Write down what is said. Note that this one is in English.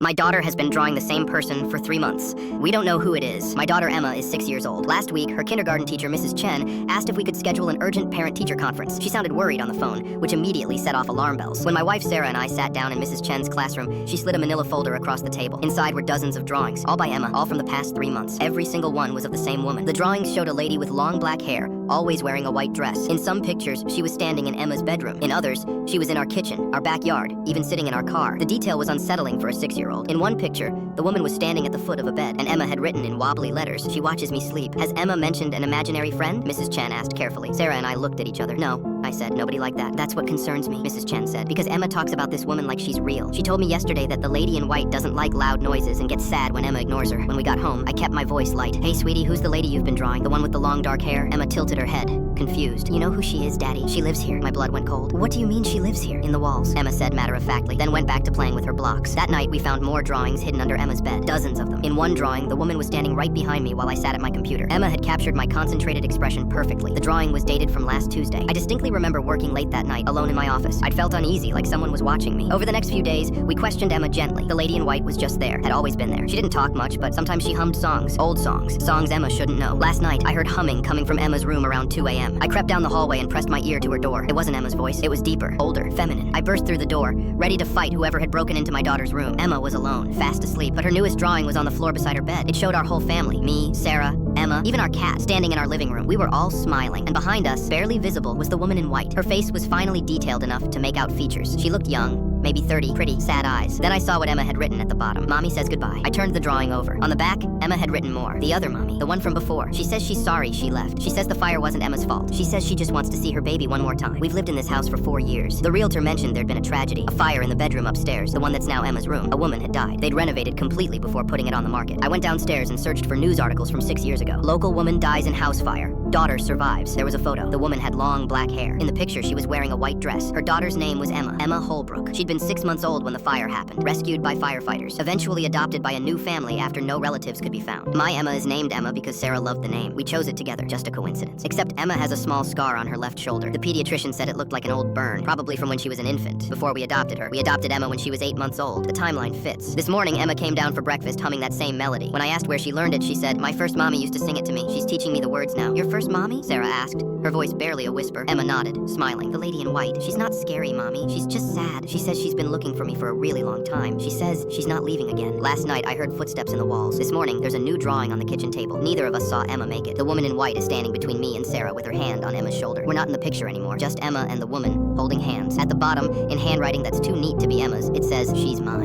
My daughter has been drawing the same person for 3 months. We don't know who it is. My daughter Emma is 6 years old. Last week, her kindergarten teacher, Mrs. Chen, asked if we could schedule an urgent parent-teacher conference. She sounded worried on the phone, which immediately set off alarm bells. When my wife Sarah and I sat down in Mrs. Chen's classroom, she slid a manila folder across the table. Inside were dozens of drawings, all by Emma, all from the past 3 months. Every single one was of the same woman. The drawings showed a lady with long black hair, always wearing a white dress. In some pictures, she was standing in Emma's bedroom. In others, she was in our kitchen, our backyard, even sitting in our car. The detail was unsettling for a 6-year-old. In one picture, the woman was standing at the foot of a bed, and Emma had written in wobbly letters, "She watches me sleep." "Has Emma mentioned an imaginary friend?" Mrs. Chen asked carefully. Sarah and I looked at each other. "No," I said, "nobody like that." "That's what concerns me," Mrs. Chen said, "because Emma talks about this woman like she's real. She told me yesterday that the lady in white doesn't like loud noises and gets sad when Emma ignores her." When we got home, I kept my voice light. "Hey, sweetie, who's the lady you've been drawing? The one with the long dark hair?" Emma tilted her head, confused. "You know who she is, Daddy? She lives here." My blood went cold. "What do you mean she lives here?" "In the walls," Emma said matter-of-factly, then went back to playing with her blocks. That night, we found more drawings hidden under Emma's bed. Dozens of them. In one drawing, the woman was standing right behind me while I sat at my computer. Emma had captured my concentrated expression perfectly. The drawing was dated from last Tuesday. I distinctly remember working late that night, alone in my office. I'd felt uneasy, like someone was watching me. Over the next few days, we questioned Emma gently. The lady in white was just there, had always been there. She didn't talk much, but sometimes she hummed songs, old songs Emma shouldn't know. Last night, I heard humming coming from Emma's room around 2 a.m. I crept down the hallway and pressed my ear to her door. It wasn't Emma's voice. It was deeper, older, feminine. I burst through the door, ready to fight whoever had broken into my daughter's room. Emma was alone, fast asleep, but her newest drawing was on the floor beside her bed. It showed our whole family, me, Sarah, Emma, even our cat, standing in our living room. We were all smiling, and behind us, barely visible, was the woman in white. Her face was finally detailed enough to make out features. She looked young, maybe 30, pretty, sad eyes. Then I saw what Emma had written at the bottom. "Mommy says goodbye." I turned the drawing over. On the back, Emma had written more. The other mommy, the one from before. She says she's sorry she left. She says the fire wasn't Emma's fault. She says she just wants to see her baby one more time. We've lived in this house for 4 years. The realtor mentioned there'd been a tragedy, a fire in the bedroom upstairs, the one that's now Emma's room. A woman had died. They'd renovated completely before putting it on the market. I went downstairs and searched for news articles from 6 years ago. Local woman dies in house fire. Daughter survives. There was a photo. The woman had long black hair. In the picture, she was wearing a white dress. Her daughter's name was Emma Holbrook. She'd been 6 months old when the fire happened. Rescued by firefighters. Eventually adopted by a new family after no relatives could be found. My Emma is named Emma because Sarah loved the name. We chose it together, just a coincidence. Except Emma has a small scar on her left shoulder. The pediatrician said it looked like an old burn, probably from when she was an infant. Before we adopted her. We adopted Emma when she was 8 months old. The timeline fits. This morning, Emma came down for breakfast humming that same melody. When I asked where she learned it, she said, "My first mommy used to sing it to me. She's teaching me the words now." "Your first mommy?" Sarah asked, her voice barely a whisper. Emma nodded, smiling. "The lady in white. She's not scary, Mommy. She's just sad. She says she's been looking for me for a really long time. She says she's not leaving again." Last night, I heard footsteps in the walls. This morning, there's a new drawing on the kitchen table. Neither of us saw Emma make it. The woman in white is standing between me and Sarah with her hand on Emma's shoulder. We're not in the picture anymore. Just Emma and the woman holding hands. At the bottom, in handwriting that's too neat to be Emma's, it says, "She's mine."